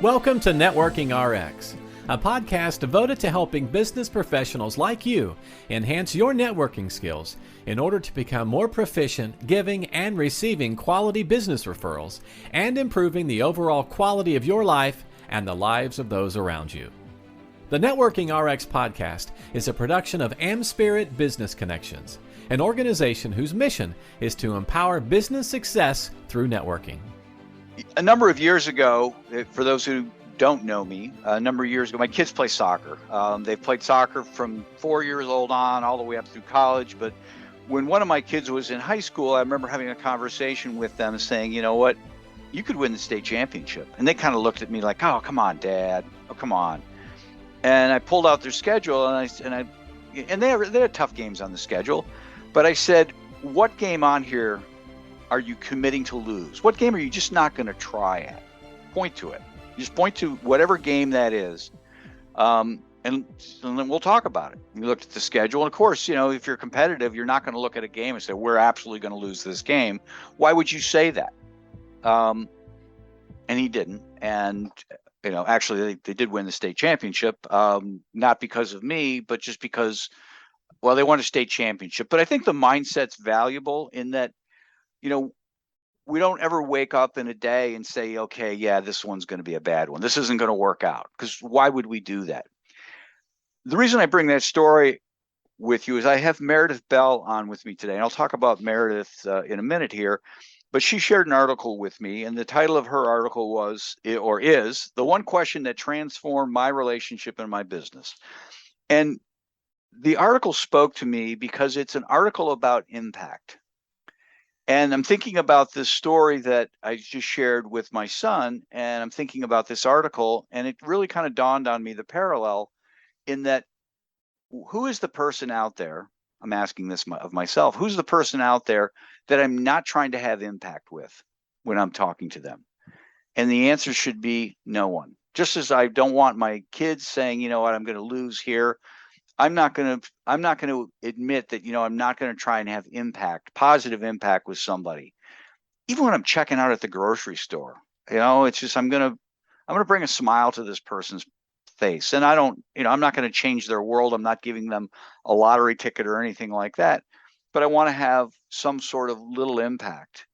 Welcome to Networking RX, a podcast devoted to helping business professionals like you enhance your networking skills in order to become more proficient giving and receiving quality business referrals and improving the overall quality of your life and the lives of those around you. The Networking RX podcast is a production of AmSpirit Business Connections, an organization whose mission is to empower business success through networking. A number of years ago, for those who don't know me, a number of years ago, my kids play soccer. They've played soccer from 4 years old on all the way up through college. But when one of my kids was in high school, I remember having a conversation with them saying, you know what, you could win the state championship. And they kind of looked at me like, oh, come on, Dad. Oh, come on. And I pulled out their schedule and they had tough games on the schedule. But I said, what game on here are you committing to lose? What game are you just not going to try at? Point to it. Just point to whatever game that is. And then we'll talk about it. We looked at the schedule. And of course, you know, if you're competitive, you're not going to look at a game and say, we're absolutely going to lose this game. Why would you say that? And he didn't. And, you know, actually they did win the state championship, not because of me, but just because, well, they won a state championship. But I think the mindset's valuable in that, you know, we don't ever wake up in a day and say, okay, yeah, this one's going to be a bad one. This isn't going to work out. Because why would we do that? The reason I bring that story with you is I have Meredith Bell on with me today. And I'll talk about Meredith in a minute here. But she shared an article with me. And the title of her article was, or is, The One Question That Transformed My Relationship and My Business. And the article spoke to me because it's an article about impact. And I'm thinking about this story that I just shared with my son, and I'm thinking about this article, and it really kind of dawned on me the parallel in that who is the person out there, I'm asking this of myself, who's the person out there that I'm not trying to have impact with when I'm talking to them? And the answer should be no one. Just as I don't want my kids saying, you know what, I'm going to lose here. I'm not going to admit that, you know, I'm not going to try and have positive impact with somebody. Even when I'm checking out at the grocery store, you know, it's just, I'm going to bring a smile to this person's face. And I don't, you know, I'm not going to change their world. I'm not giving them a lottery ticket or anything like that, but I want to have some sort of little impact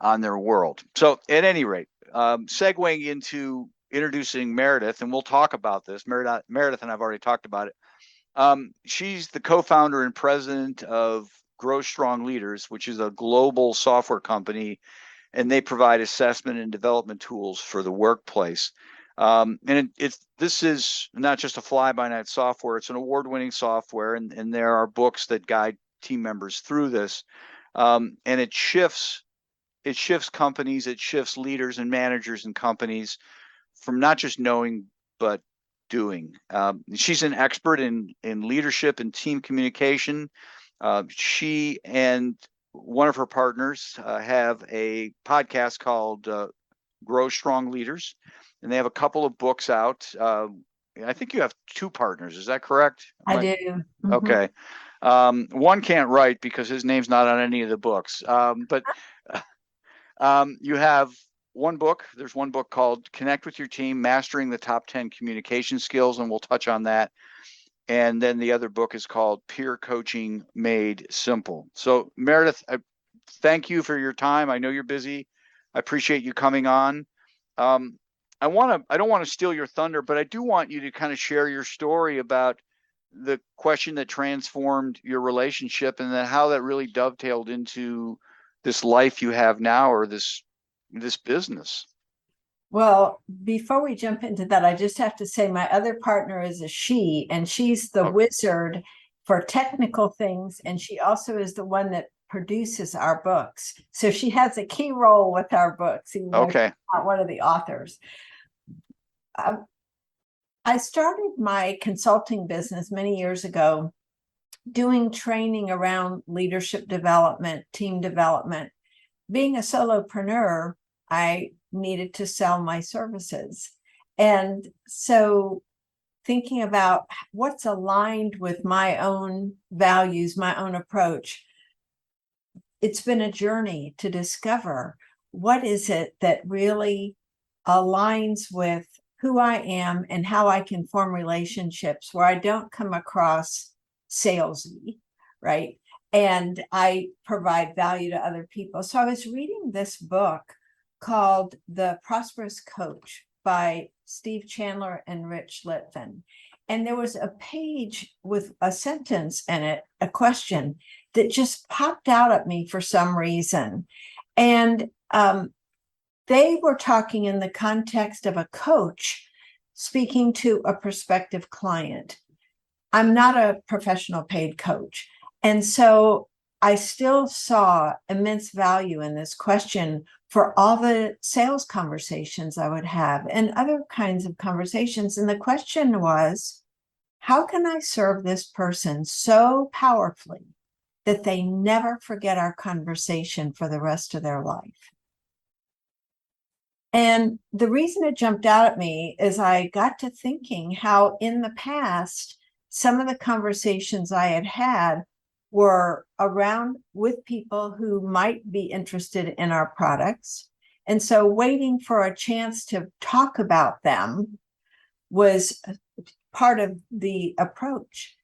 on their world. So at any rate, segueing into introducing Meredith, and we'll talk about this. Meredith and I've already talked about it. She's the co-founder and president of Grow Strong Leaders, which is a global software company, and they provide assessment and development tools for the workplace. And this is not just a fly-by-night software; it's an award-winning software, and there are books that guide team members through this. And it shifts companies, it shifts leaders and managers and companies from not just knowing, but doing. She's an expert in leadership and team communication. She and one of her partners have a podcast called Grow Strong Leaders, and they have a couple of books out. I think you have two partners. Is that correct? I do. Mm-hmm. Okay. One can't write because his name's not on any of the books. But you have one book. There's one book called Connect with Your Team, Mastering the Top 10 Communication Skills, and we'll touch on that. And then the other book is called Peer Coaching Made Simple. So Meredith, I thank you for your time. I know you're busy. I appreciate you coming on. I don't want to steal your thunder, but I do want you to kind of share your story about the question that transformed your relationship and then how that really dovetailed into this life you have now, or this business. Well, before we jump into that, I just have to say my other partner is a she, and she's the wizard for technical things. And she also is the one that produces our books. So she has a key role with our books. Even though she's not one of the authors. I started my consulting business many years ago, doing training around leadership development, team development. Being a solopreneur, I needed to sell my services. And so thinking about what's aligned with my own values, my own approach, it's been a journey to discover what is it that really aligns with who I am and how I can form relationships where I don't come across salesy, right? And I provide value to other people. So I was reading this book called The Prosperous Coach by Steve Chandler and Rich Litvin. And there was a page with a sentence in it, a question that just popped out at me for some reason. And they were talking in the context of a coach speaking to a prospective client. I'm not a professional paid coach. And so I still saw immense value in this question for all the sales conversations I would have and other kinds of conversations. And the question was, how can I serve this person so powerfully that they never forget our conversation for the rest of their life? And the reason it jumped out at me is I got to thinking how in the past, some of the conversations I had had were around with people who might be interested in our products. And so waiting for a chance to talk about them was part of the approach.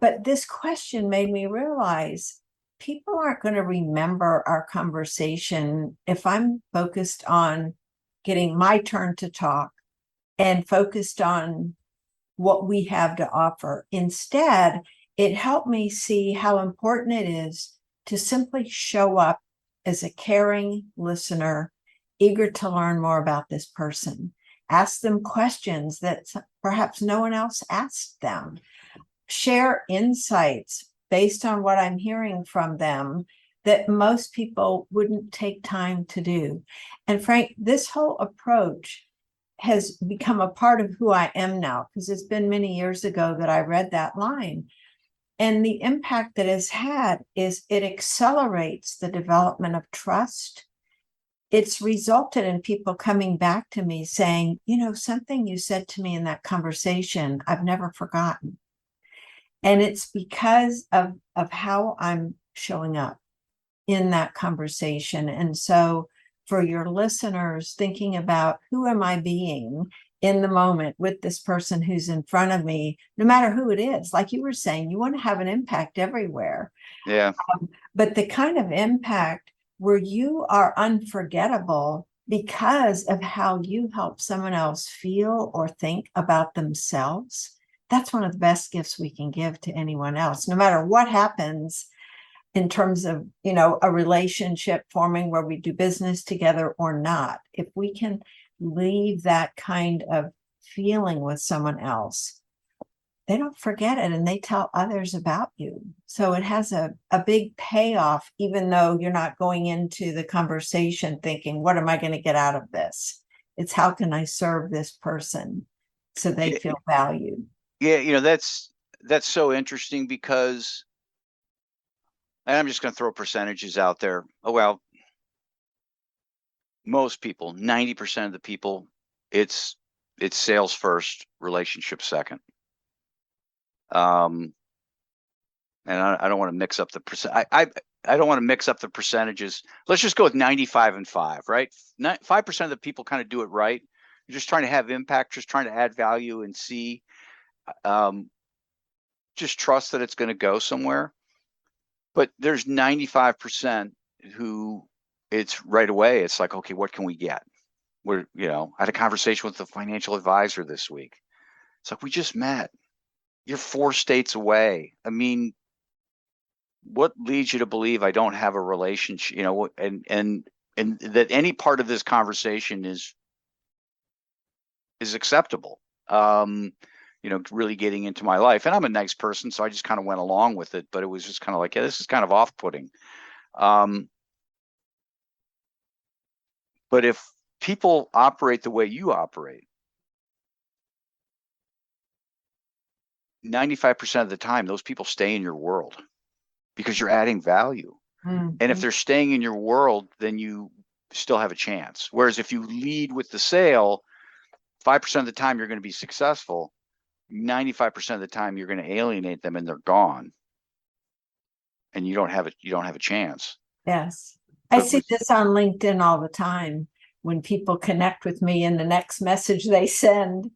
But this question made me realize people aren't going to remember our conversation if I'm focused on getting my turn to talk and focused on what we have to offer. Instead, it helped me see how important it is to simply show up as a caring listener, eager to learn more about this person. Ask them questions that perhaps no one else asked them. Share insights based on what I'm hearing from them that most people wouldn't take time to do. And Frank, this whole approach has become a part of who I am now, because it's been many years ago that I read that line. And the impact that it's had is it accelerates the development of trust. It's resulted in people coming back to me saying, you know, something you said to me in that conversation, I've never forgotten. And it's because of how I'm showing up in that conversation. And so for your listeners thinking about who am I being in the moment with this person who's in front of me, no matter who it is, like you were saying, you want to have an impact everywhere. Yeah. But the kind of impact where you are unforgettable because of how you help someone else feel or think about themselves, that's one of the best gifts we can give to anyone else, no matter what happens in terms of, you know, a relationship forming where we do business together or not. If we can leave that kind of feeling with someone else, they don't forget it and they tell others about you. So it has a big payoff, even though you're not going into the conversation thinking, what am I going to get out of this? It's how can I serve this person so they feel valued? Yeah, you know, that's so interesting because, and I'm just going to throw percentages out there. Oh, well, most people, 90% of the people, it's sales first, relationship second. And I don't want to mix up the percent. I don't want to mix up the percentages. Let's just go with 95 and 5, right? 5% of the people kind of do it right. You're just trying to have impact, just trying to add value and see, just trust that it's going to go somewhere. But there's 95% who it's right away. It's like, okay, what can we get? I had a conversation with the financial advisor this week. It's like, we just met. You're 4 states away. I mean, what leads you to believe I don't have a relationship, and that any part of this conversation is acceptable? Really getting into my life. And I'm a nice person, so I just kind of went along with it, but it was just kind of like, yeah, this is kind of off-putting. But if people operate the way you operate, 95% of the time, those people stay in your world because you're adding value. Mm-hmm. And if they're staying in your world, then you still have a chance. Whereas if you lead with the sale, 5% of the time you're going to be successful. 95% of the time you're going to alienate them and they're gone. And you don't have a chance. Yes. I see this on LinkedIn all the time. when people connect with me and the next message they send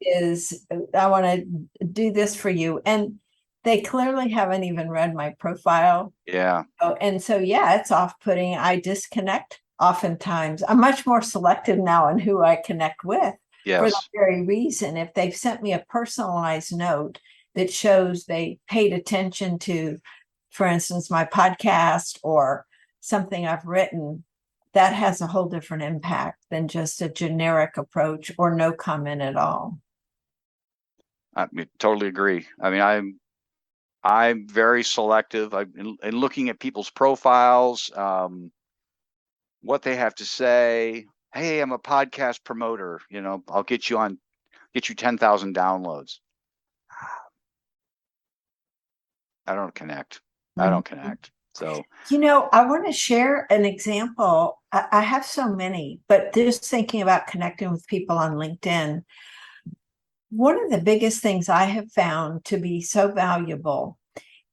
is, I want to do this for you. And they clearly haven't even read my profile. Yeah. And so, it's off-putting. I disconnect oftentimes. I'm much more selective now in who I connect with for that very reason. If they've sent me a personalized note that shows they paid attention to, for instance, my podcast or something I've written, that has a whole different impact than just a generic approach or no comment at all. I totally agree. I mean, I'm very selective. In looking at people's profiles, what they have to say. Hey, I'm a podcast promoter. I'll get you 10,000 downloads. I don't connect. So, I want to share an example. I have so many, but just thinking about connecting with people on LinkedIn, one of the biggest things I have found to be so valuable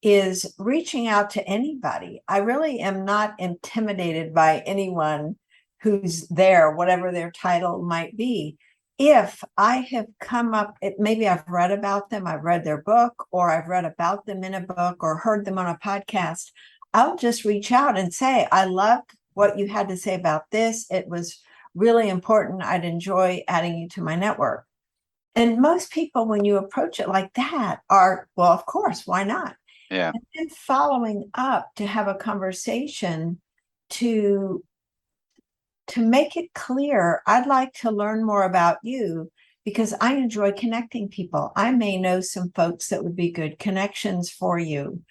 is reaching out to anybody. I really am not intimidated by anyone who's there, whatever their title might be. If I have come up, maybe I've read about them, I've read their book, or I've read about them in a book or heard them on a podcast, I'll just reach out and say, I loved what you had to say about this. It was really important. I'd enjoy adding you to my network. And most people, when you approach it like that, are, well, of course, why not? Yeah. And then following up to have a conversation to make it clear, I'd like to learn more about you because I enjoy connecting people. I may know some folks that would be good connections for you.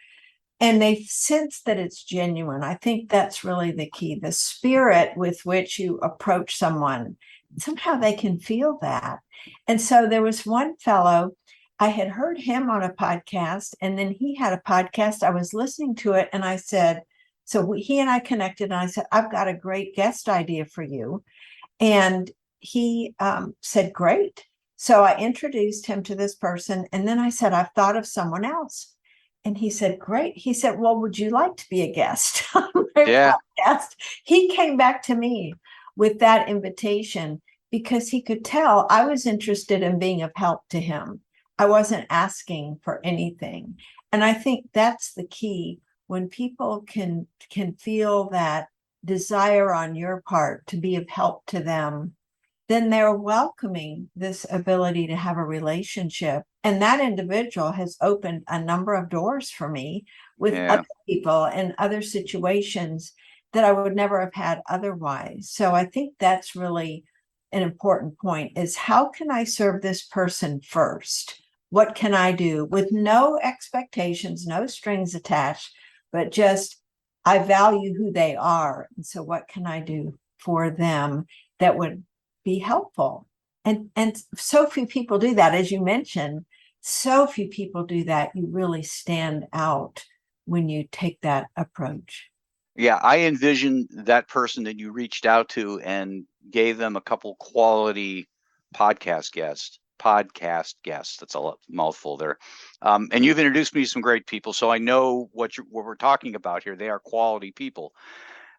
And they sense that it's genuine. I think that's really the key. The spirit with which you approach someone, somehow they can feel that. And so there was one fellow, I had heard him on a podcast, and then he had a podcast. I was listening to it, and I said, he and I connected, and I said, I've got a great guest idea for you. And he said, great. So I introduced him to this person, and then I said, I've thought of someone else. And he said, great. He said, well, would you like to be a guest on my podcast? He came back to me with that invitation because he could tell I was interested in being of help to him. I wasn't asking for anything. And I think that's the key. When people can feel that desire on your part to be of help to them, then they're welcoming this ability to have a relationship. And that individual has opened a number of doors for me with other people and other situations that I would never have had otherwise. So I think that's really an important point, is how can I serve this person first? What can I do with no expectations, no strings attached, but just I value who they are. And so what can I do for them that would be helpful? And so few people do that. As you mentioned, so few people do that. You really stand out when you take that approach. Yeah, I envision that person that you reached out to and gave them a couple quality podcast guests. That's a mouthful there. And you've introduced me to some great people, so I know what we're talking about here. They are quality people.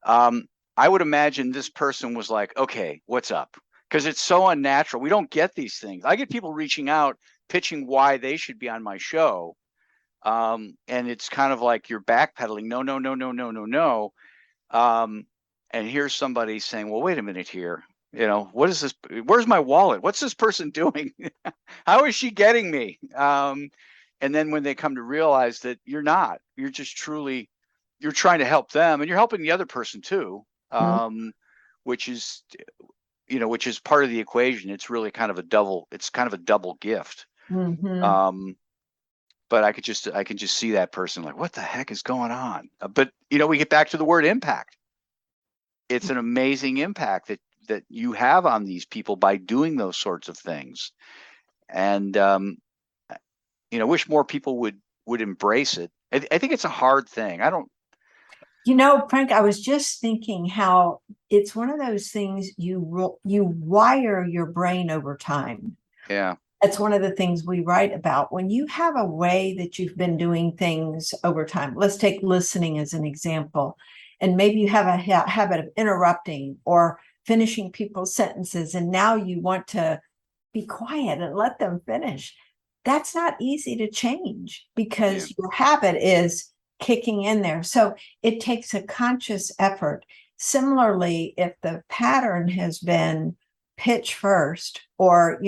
I would imagine this person was like, okay, what's up? Because it's so unnatural. We don't get these things. I get people reaching out, pitching why they should be on my show. And it's kind of like you're backpedaling. No. And here's somebody saying, well, wait a minute here. What is this? Where's my wallet? What's this person doing? How is she getting me? And then when they come to realize that you're just truly, you're trying to help them and you're helping the other person too, which is part of the equation. It's really kind of a double gift. Mm-hmm. But I can just see that person like, what the heck is going on? But we get back to the word impact. It's an amazing impact that you have on these people by doing those sorts of things. And, wish more people would embrace it. I think it's a hard thing. Frank, I was just thinking how it's one of those things you wire your brain over time. Yeah. That's one of the things we write about. When you have a way that you've been doing things over time, let's take listening as an example. And maybe you have a habit of interrupting or finishing people's sentences, and now you want to be quiet and let them finish. That's not easy to change because your habit is kicking in there. So it takes a conscious effort. Similarly, if the pattern has been pitch first, or,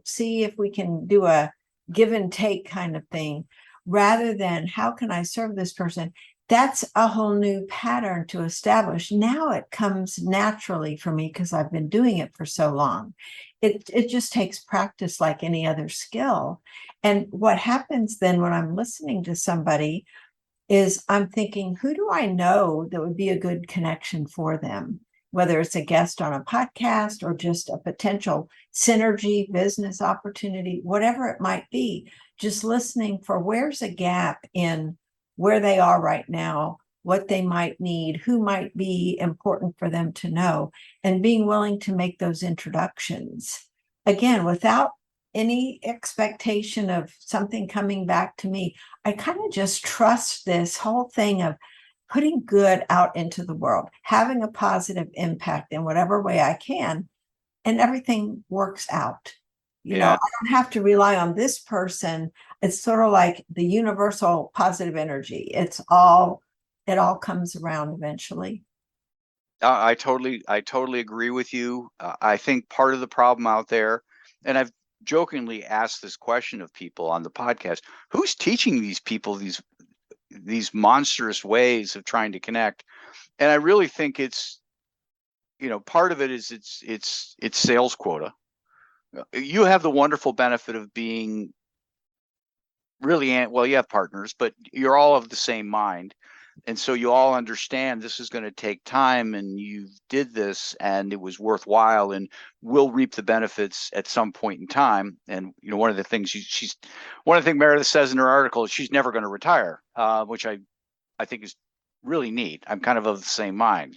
see if we can do a give and take kind of thing, rather than how can I serve this person, that's a whole new pattern to establish. Now it comes naturally for me because I've been doing it for so long. It just takes practice like any other skill. And what happens then when I'm listening to somebody is I'm thinking, who do I know that would be a good connection for them? Whether it's a guest on a podcast or just a potential synergy, business opportunity, whatever it might be, just listening for where's a gap in where they are right now, what they might need, who might be important for them to know, and being willing to make those introductions. Again, without any expectation of something coming back to me. I kind of just trust this whole thing of putting good out into the world, having a positive impact in whatever way I can, and everything works out. I don't have to rely on this person. It's sort of like the universal positive energy. It all comes around eventually. I totally agree with you. I think part of the problem out there, and I've jokingly asked this question of people on the podcast, who's teaching these people these monstrous ways of trying to connect? And I really think it's, part of it is it's sales quota. You have the wonderful benefit of being really, well, you have partners, but you're all of the same mind. And so you all understand this is going to take time, and you did this and it was worthwhile, and we'll reap the benefits at some point in time. And, one of the things one of the things Meredith says in her article is she's never going to retire, which I think is really neat. I'm kind of the same mind,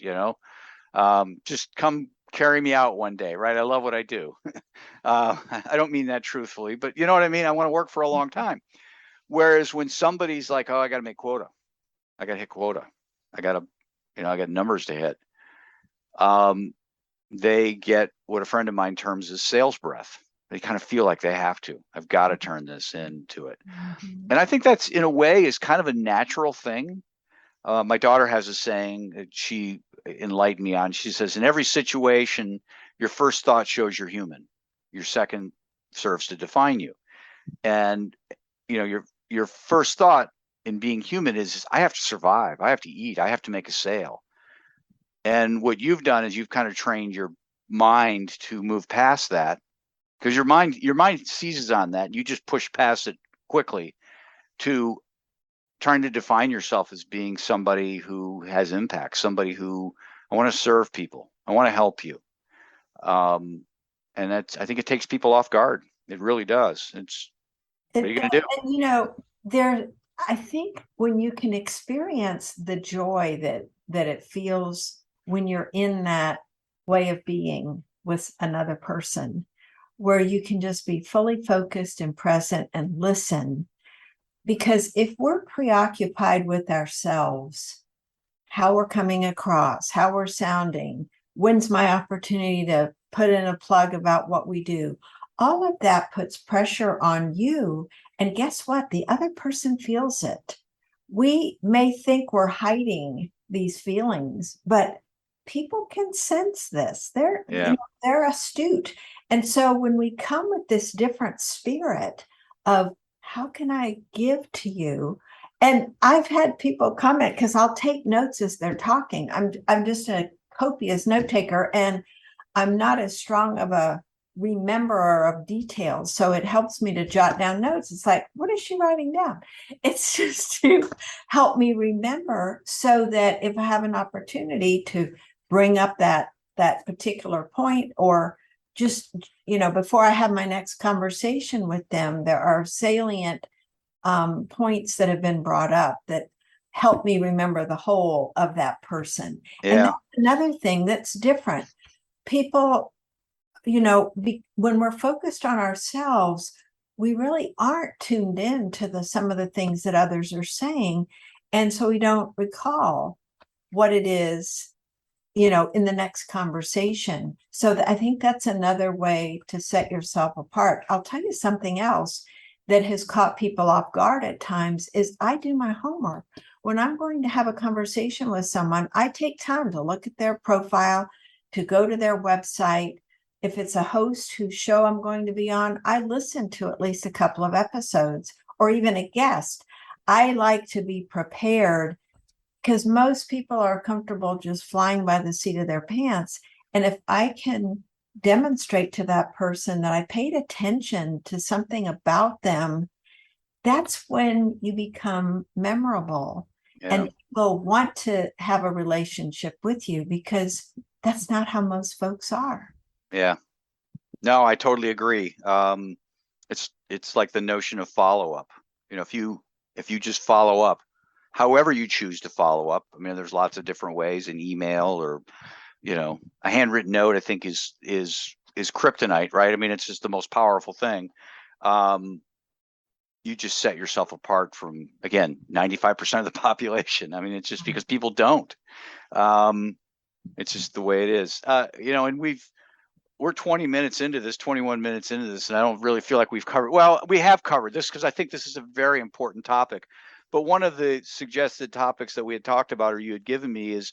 just come carry me out one day. Right. I love what I do. I don't mean that truthfully, but you know what I mean? I want to work for a long time. Whereas when somebody's like, oh, I got to make quota. I got to hit quota. I got numbers to hit. They get what a friend of mine terms as sales breath. They kind of feel like they have to. I've got to turn this into it. Mm-hmm. And I think that's, in a way, is kind of a natural thing. My daughter has a saying that she enlightened me on. She says, in every situation, your first thought shows you're human. Your second serves to define you. And, your first thought in being human is I have to survive. I have to eat. I have to make a sale. And what you've done is you've kind of trained your mind to move past that, because your mind seizes on that. And you just push past it quickly to trying to define yourself as being somebody who has impact, somebody who I want to serve people. I want to help you. And I think it takes people off guard. It really does. What are you going to do? And, I think when you can experience the joy that it feels when you're in that way of being with another person, where you can just be fully focused and present and listen. Because if we're preoccupied with ourselves, how we're coming across, how we're sounding, when's my opportunity to put in a plug about what we do, all of that puts pressure on you. And guess what? The other person feels it. We may think we're hiding these feelings, but people can sense this. They're astute. And so when we come with this different spirit of how can I give to you? And I've had people comment, because I'll take notes as they're talking. I'm just a copious note taker, and I'm not as strong of a rememberer of details. So it helps me to jot down notes. It's like, what is she writing down? It's just to help me remember, so that if I have an opportunity to bring up that particular point, or just, before I have my next conversation with them, there are salient points that have been brought up that help me remember the whole of that person. Yeah. And that's another thing that's different. People, when we're focused on ourselves, we really aren't tuned in to some of the things that others are saying. And so we don't recall what it is, in the next conversation. So I think that's another way to set yourself apart. I'll tell you something else that has caught people off guard at times is I do my homework. When I'm going to have a conversation with someone, I take time to look at their profile, to go to their website. If it's a host whose show I'm going to be on, I listen to at least a couple of episodes, or even a guest. I like to be prepared because most people are comfortable just flying by the seat of their pants. And if I can demonstrate to that person that I paid attention to something about them, that's when you become memorable. Yeah. And people want to have a relationship with you because that's not how most folks are. Yeah. No, I totally agree. It's like the notion of follow-up. If you just follow up, however you choose to follow up. I mean, there's lots of different ways, an email or, a handwritten note, I think is kryptonite, right? I mean, it's just the most powerful thing. You just set yourself apart from, again, 95% of the population. I mean, it's just because people don't. It's just the way it is. And we're 20 minutes into this, 21 minutes into this, and I don't really feel like we have covered this because I think this is a very important topic. But one of the suggested topics that we had talked about, or you had given me, is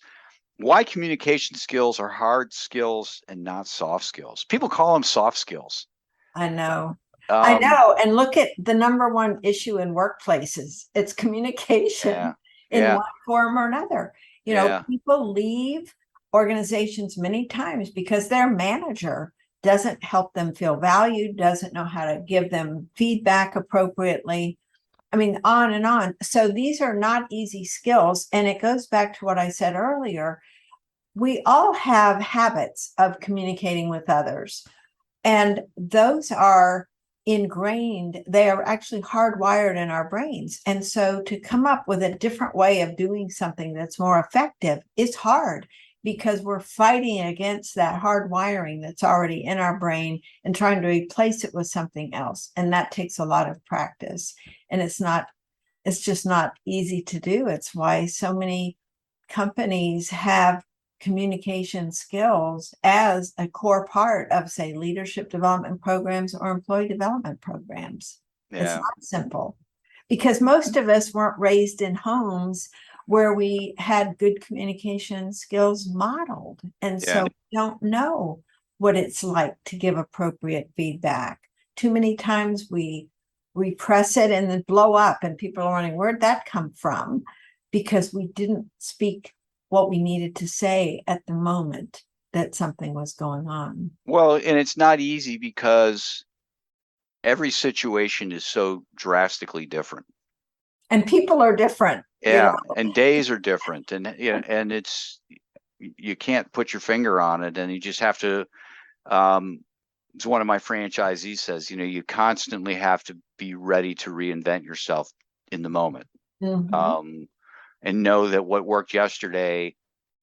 why communication skills are hard skills and not soft skills. People call them soft skills. I know. I know. And look at the number one issue in workplaces. It's communication in one form or another. People leave organizations many times because their manager doesn't help them feel valued, doesn't know how to give them feedback appropriately. I mean, on and on. So these are not easy skills. And it goes back to what I said earlier. We all have habits of communicating with others, and those are ingrained. They are actually hardwired in our brains. And so to come up with a different way of doing something that's more effective is hard, because we're fighting against that hard wiring that's already in our brain and trying to replace it with something else. And that takes a lot of practice. And it's just not easy to do. It's why so many companies have communication skills as a core part of, say, leadership development programs or employee development programs. Yeah. It's not simple, because most of us weren't raised in homes where we had good communication skills modeled. And so we don't know what it's like to give appropriate feedback. Too many times we repress it and then blow up, and people are wondering, where'd that come from? Because we didn't speak what we needed to say at the moment that something was going on. Well, and it's not easy because every situation is so drastically different. And people are different. Yeah, and days are different, and and you can't put your finger on it, and you just have to. It's one of my franchisees says, you constantly have to be ready to reinvent yourself in the moment, and know that what worked yesterday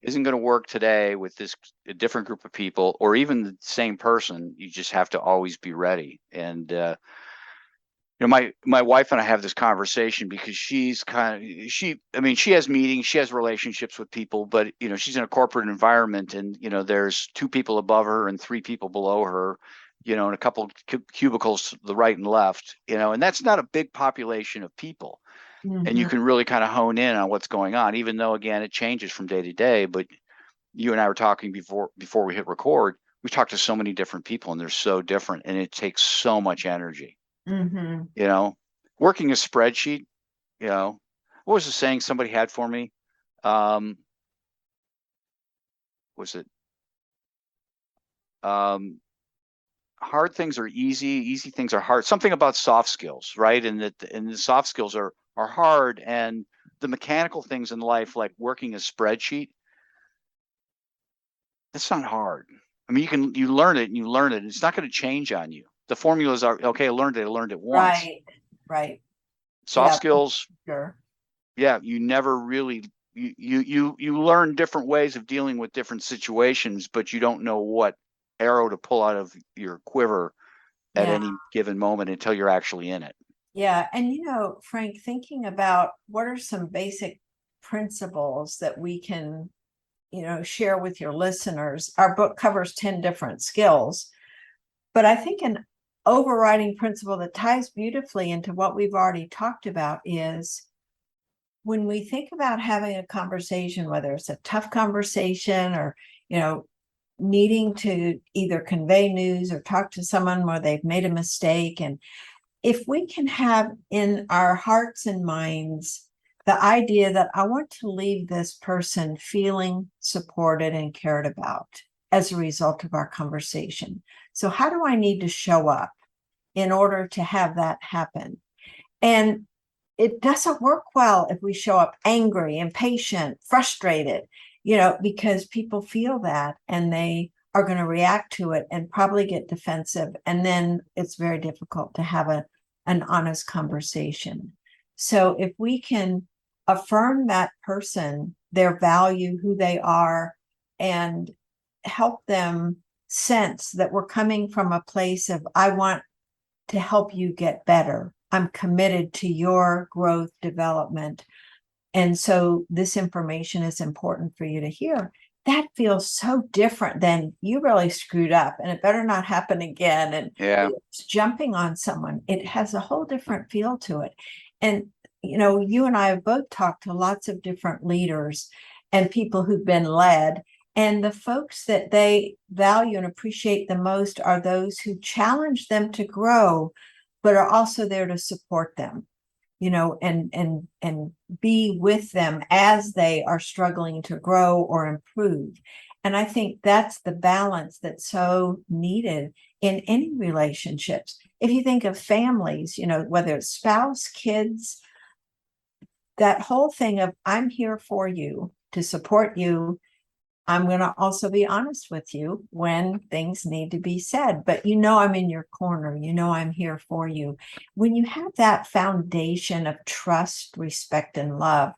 isn't going to work today with a different group of people, or even the same person. You just have to always be ready. And my wife and I have this conversation because she has meetings, she has relationships with people, but she's in a corporate environment, and there's 2 people above her and 3 people below her, and a couple cubicles to the right and left, and that's not a big population of people. And you can really kind of hone in on what's going on, even though, again, it changes from day to day. But you and I were talking before we hit record. We talked to so many different people, and they're so different, and it takes so much energy. Working a spreadsheet, what was the saying somebody had for me? Was it hard things are easy things are hard, something about soft skills, right? And the soft skills are hard, and the mechanical things in life, like working a spreadsheet, it's not hard. I mean, you learn it, and it's not going to change on you. The formulas are okay. I learned it once. Right. Soft skills. Sure. Yeah. You never really, you learn different ways of dealing with different situations, but you don't know what arrow to pull out of your quiver at any given moment until you're actually in it. Yeah. And, Frank, thinking about what are some basic principles that we can share with your listeners. Our book covers 10 different skills, but I think an overriding principle that ties beautifully into what we've already talked about is when we think about having a conversation, whether it's a tough conversation or, needing to either convey news or talk to someone where they've made a mistake. And if we can have in our hearts and minds the idea that I want to leave this person feeling supported and cared about as a result of our conversation. So how do I need to show up in order to have that happen? And it doesn't work well if we show up angry, impatient, frustrated, because people feel that and they are going to react to it and probably get defensive. And then it's very difficult to have an honest conversation. So if we can affirm that person, their value, who they are, and help them sense that we're coming from a place of, I want to help you get better. I'm committed to your growth development. And so this information is important for you to hear. That feels so different than you really screwed up and it better not happen again. And it's jumping on someone. It has a whole different feel to it. And, you and I have both talked to lots of different leaders and people who've been led. And the folks that they value and appreciate the most are those who challenge them to grow, but are also there to support them, and be with them as they are struggling to grow or improve. And I think that's the balance that's so needed in any relationships. If you think of families, whether it's spouse, kids, that whole thing of I'm here for you to support you. I'm going to also be honest with you when things need to be said, but I'm in your corner. I'm here for you. When you have that foundation of trust, respect, and love,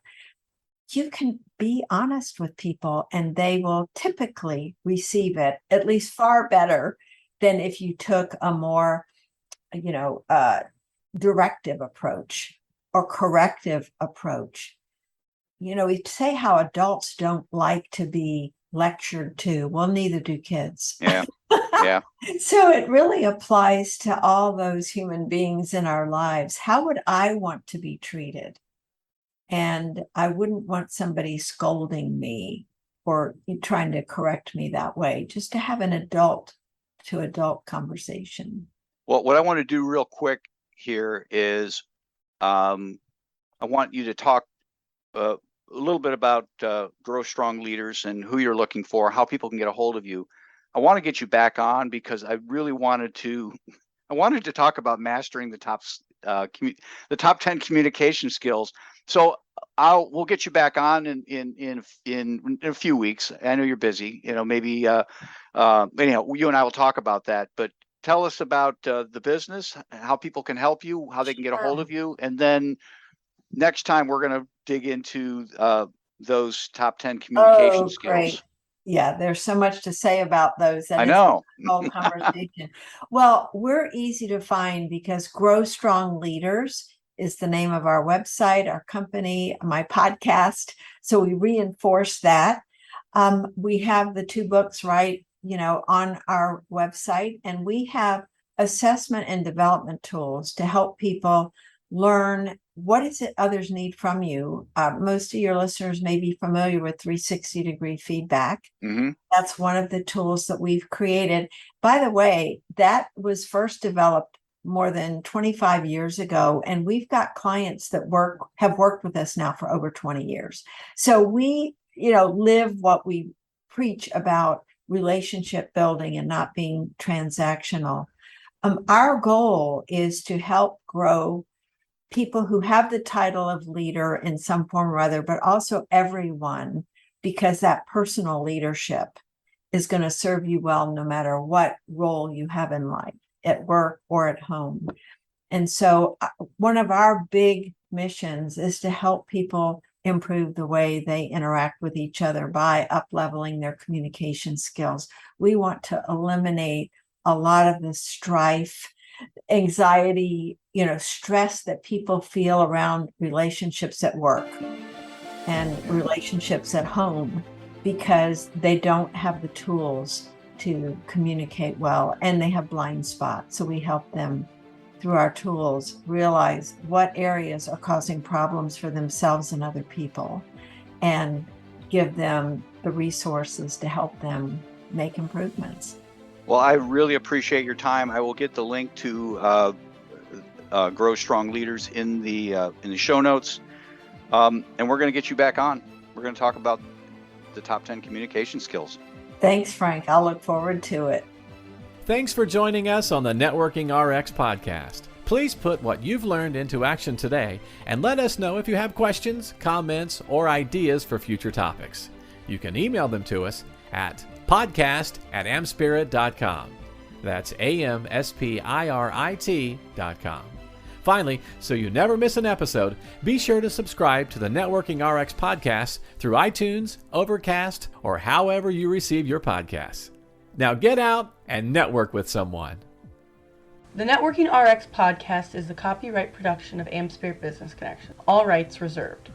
you can be honest with people and they will typically receive it at least far better than if you took a more, directive approach or corrective approach. We say how adults don't like to be lectured to. Well, neither do kids. Yeah. So it really applies to all those human beings in our lives. How would I want to be treated? And I wouldn't want somebody scolding me or trying to correct me that way, just to have an adult to adult conversation. Well, what I want to do real quick here is I want you to talk a little bit about Grow Strong Leaders and who you're looking for, how people can get a hold of you. I want to get you back on because I really wanted to talk about mastering the top 10 communication skills. So we'll get you back on in a few weeks. I know you're busy, maybe anyhow, you and I will talk about that, but tell us about the business, how people can help you, how they can get a hold of you. And then next time we're going to dig into those top 10 communication skills. Great. Yeah, there's so much to say about those. And I know. It's a whole conversation. Well, we're easy to find because Grow Strong Leaders is the name of our website, our company, my podcast. So we reinforce that. We have the 2 books on our website, and we have assessment and development tools to help people learn what is it others need from you. Most of your listeners may be familiar with 360-degree feedback. Mm-hmm. That's one of the tools that we've created. By the way, that was first developed more than 25 years ago, and we've got clients that have worked with us now for over 20 years. So we, live what we preach about relationship building and not being transactional. Our goal is to help grow people who have the title of leader in some form or other, but also everyone, because that personal leadership is going to serve you well no matter what role you have in life, at work or at home. And so one of our big missions is to help people improve the way they interact with each other by up-leveling their communication skills. We want to eliminate a lot of the strife, anxiety, stress that people feel around relationships at work and relationships at home. because they don't have the tools to communicate well, and they have blind spots. So we help them through our tools realize what areas are causing problems for themselves and other people, and give them the resources to help them make improvements. Well, I really appreciate your time. I will get the link to Grow Strong Leaders in the show notes, and we're going to get you back on. We're going to talk about the top 10 communication skills. Thanks, Frank. I'll look forward to it. Thanks for joining us on the Networking RX podcast. Please put what you've learned into action today and let us know if you have questions, comments, or ideas for future topics. You can email them to us at podcast@amspirit.com. That's AMSPIRIT.com. Finally, so you never miss an episode, be sure to subscribe to the Networking RX podcast through iTunes, Overcast, or however you receive your podcasts. Now get out and network with someone. The Networking RX podcast is the copyright production of AmSpirit Business Connection. All rights reserved.